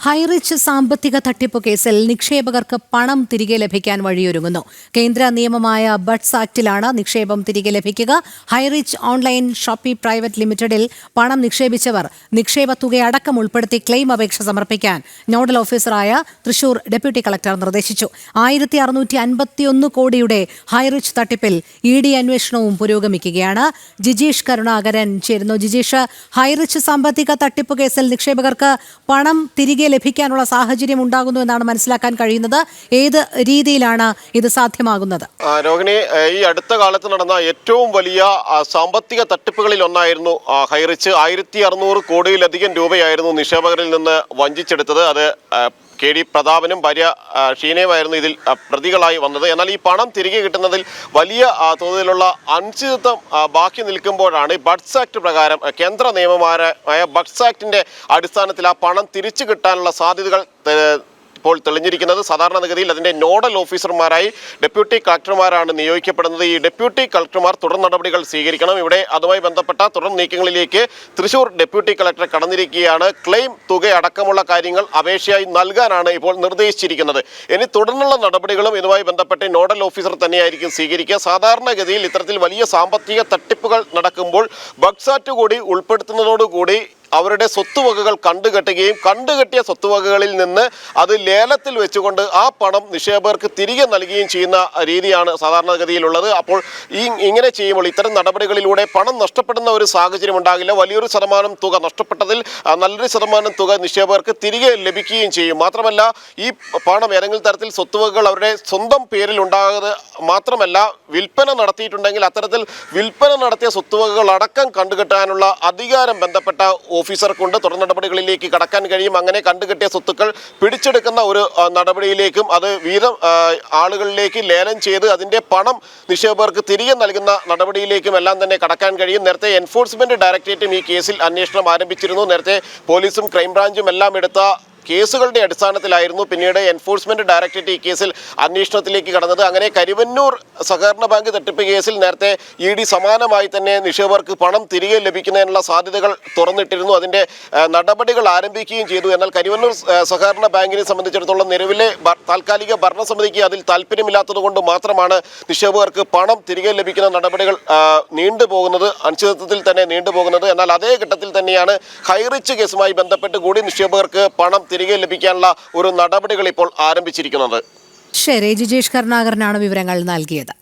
ഹൈറിച്ച് സാമ്പത്തിക തട്ടിപ്പ് കേസിൽ നിക്ഷേപകർക്ക് പണം തിരികെ ലഭിക്കാൻ വഴിയൊരുങ്ങുന്നു. കേന്ദ്ര നിയമമായ ബഡ്സ് ആക്ടിലാണ് നിക്ഷേപം തിരികെ ലഭിക്കുക. ഹൈറിച്ച് ഓൺലൈൻ ഷോപ്പി പ്രൈവറ്റ് ലിമിറ്റഡിൽ പണം നിക്ഷേപിച്ചവർ നിക്ഷേപ തുകയടക്കം ഉൾപ്പെടുത്തി ക്ലെയിം അപേക്ഷ സമർപ്പിക്കാൻ നോഡൽ ഓഫീസറായ തൃശൂർ ഡെപ്യൂട്ടി കളക്ടർ നിർദ്ദേശിച്ചു. 1651 കോടിയുടെ ഹൈറിച്ച് തട്ടിപ്പിൽ ED അന്വേഷണവും പുരോഗമിക്കുകയാണ്. ജിജീഷ് കരുണാകരൻ ചേരുന്നു. ജിജീഷ്, ഹൈറിച്ച് സാമ്പത്തിക തട്ടിപ്പ് കേസിൽ നിക്ഷേപകർക്ക് പണം തിരികെ ലഭിക്കാനുള്ള സാഹചര്യം ഉണ്ടാകുന്നു എന്നാണ് മനസ്സിലാക്കാൻ കഴിയുന്നത്. ഏത് രീതിയിലാണ് ഇത് സാധ്യമാകുന്നത്? രോഹിണി, ഈ അടുത്ത കാലത്ത് നടന്ന ഏറ്റവും വലിയ സാമ്പത്തിക തട്ടിപ്പുകളിൽ ഒന്നായിരുന്നു ഹൈറിച്ച്. 1600 കോടിയിലധികം രൂപയായിരുന്നു നിക്ഷേപകരിൽ നിന്ന് വഞ്ചിച്ചെടുത്തത്. അത് KD പ്രതാപനും ഭാര്യ ഷീനയുമായിരുന്നു ഇതിൽ പ്രതികളായി വന്നത്. എന്നാൽ ഈ പണം തിരികെ കിട്ടുന്നതിൽ വലിയ തോതിലുള്ള അനിശ്ചിതത്വം ബാക്കി നിൽക്കുമ്പോഴാണ് ബഡ്സ് ആക്ട് പ്രകാരം കേന്ദ്ര നിയമമായ ബഡ്സ് ആക്ടിന്റെ അടിസ്ഥാനത്തിൽ ആ പണം തിരിച്ചു കിട്ടാനുള്ള സാധ്യതകൾ ഇപ്പോൾ തെളിഞ്ഞിരിക്കുന്നത്. സാധാരണഗതിയിൽ അതിൻ്റെ നോഡൽ ഓഫീസർമാരായി ഡെപ്യൂട്ടി കളക്ടർമാരാണ് നിയോഗിക്കപ്പെടുന്നത്. ഈ ഡെപ്യൂട്ടി കളക്ടർമാർ തുടർ നടപടികൾ സ്വീകരിക്കണം. ഇവിടെ അതുമായി ബന്ധപ്പെട്ട തുടർ നീക്കങ്ങളിലേക്ക് തൃശൂർ ഡെപ്യൂട്ടി കളക്ടർ കടന്നിരിക്കുകയാണ്. ക്ലെയിം തുക അടക്കമുള്ള കാര്യങ്ങൾ അപേക്ഷയായി നൽകാനാണ് ഇപ്പോൾ നിർദ്ദേശിച്ചിരിക്കുന്നത്. ഇനി തുടർന്നുള്ള നടപടികളും ഇതുമായി ബന്ധപ്പെട്ട് നോഡൽ ഓഫീസർ തന്നെയായിരിക്കും സ്വീകരിക്കുക. സാധാരണഗതിയിൽ ഇത്തരത്തിൽ വലിയ സാമ്പത്തിക തട്ടിപ്പുകൾ നടക്കുമ്പോൾ ബഡ്സ് ആക്ട് കൂടി ഉൾപ്പെടുത്തുന്നതോടുകൂടി അവരുടെ സ്വത്തുവകകൾ കണ്ടുകെട്ടുകയും കണ്ടുകെട്ടിയ സ്വത്തുവകകളിൽ നിന്ന് അത് ലേലത്തിൽ വെച്ചുകൊണ്ട് ആ പണം നിക്ഷേപകർക്ക് തിരികെ നൽകുകയും ചെയ്യുന്ന രീതിയാണ് സാധാരണഗതിയിലുള്ളത്. അപ്പോൾ ഇങ്ങനെ ചെയ്യുമ്പോൾ ഇത്തരം നടപടികളിലൂടെ പണം നഷ്ടപ്പെടുന്ന ഒരു സാഹചര്യം ഉണ്ടാകില്ല. വലിയൊരു ശതമാനം തുക നഷ്ടപ്പെട്ടതിൽ നല്ലൊരു ശതമാനം തുക നിക്ഷേപകർക്ക് തിരികെ ലഭിക്കുകയും ചെയ്യും. മാത്രമല്ല, ഈ പണം ഏതെങ്കിലും തരത്തിൽ സ്വത്തുവകകൾ അവരുടെ സ്വന്തം പേരിൽ ഉണ്ടാകാതെ മാത്രമല്ല, വിൽപ്പന നടത്തിയിട്ടുണ്ടെങ്കിൽ അത്തരത്തിൽ വിൽപ്പന നടത്തിയ സ്വത്തുവകകൾ അടക്കം കണ്ടുകെട്ടാനുള്ള അധികാരം ബന്ധപ്പെട്ട ഓഫീസർക്കുണ്ട്. തുടർ നടപടികളിലേക്ക് കടക്കാൻ കഴിയും. അങ്ങനെ കണ്ടുകെട്ടിയ സ്വത്തുക്കൾ പിടിച്ചെടുക്കുന്ന ഒരു നടപടിയിലേക്കും അത് ആളുകളിലേക്ക് ലേലം ചെയ്ത് അതിൻ്റെ പണം നിക്ഷേപകർക്ക് തിരികെ നൽകുന്ന നടപടിയിലേക്കും എല്ലാം തന്നെ കടക്കാൻ കഴിയും. നേരത്തെ എൻഫോഴ്സ്മെന്റ് ഡയറക്ടറേറ്റും ഈ കേസിൽ അന്വേഷണം ആരംഭിച്ചിരുന്നു. നേരത്തെ പോലീസും ക്രൈംബ്രാഞ്ചും എല്ലാം എടുത്ത കേസുകളുടെ അടിസ്ഥാനത്തിലായിരുന്നു പിന്നീട് എൻഫോഴ്സ്മെന്റ് ഡയറക്ടറേറ്റ് ഈ കേസിൽ അന്വേഷണത്തിലേക്ക് കടന്നത്. അങ്ങനെ കരുവന്നൂർ സഹകരണ ബാങ്ക് തട്ടിപ്പ് കേസിൽ നേരത്തെ ED സമാനമായി തന്നെ നിക്ഷേപകർക്ക് പണം തിരികെ ലഭിക്കുന്നതിനുള്ള സാധ്യതകൾ തുറന്നിട്ടിരുന്നു. അതിൻ്റെ നടപടികൾ ആരംഭിക്കുകയും ചെയ്തു. എന്നാൽ കരുവന്നൂർ സഹകരണ ബാങ്കിനെ സംബന്ധിച്ചിടത്തോളം നിലവിലെ താൽക്കാലിക ഭരണസമിതിക്ക് അതിൽ താല്പര്യമില്ലാത്തത് കൊണ്ട് മാത്രമാണ് നിക്ഷേപകർക്ക് പണം തിരികെ ലഭിക്കുന്ന നടപടികൾ നീണ്ടുപോകുന്നത്, അനിശ്ചിതത്വത്തിൽ തന്നെ നീണ്ടുപോകുന്നത്. എന്നാൽ അതേ ഘട്ടത്തിൽ തന്നെയാണ് ഹൈറിച്ച് കേസുമായി ബന്ധപ്പെട്ട് കൂടി നിക്ഷേപകർക്ക് പണം തിരികെ ലഭിക്കാനുള്ള ഒരു നടപടികൾ ഇപ്പോൾ ആരംഭിച്ചിരിക്കുന്നത്. ശരി, ജിജീഷ് കരുണാകരനാണ് വിവരങ്ങൾ നൽകിയത്.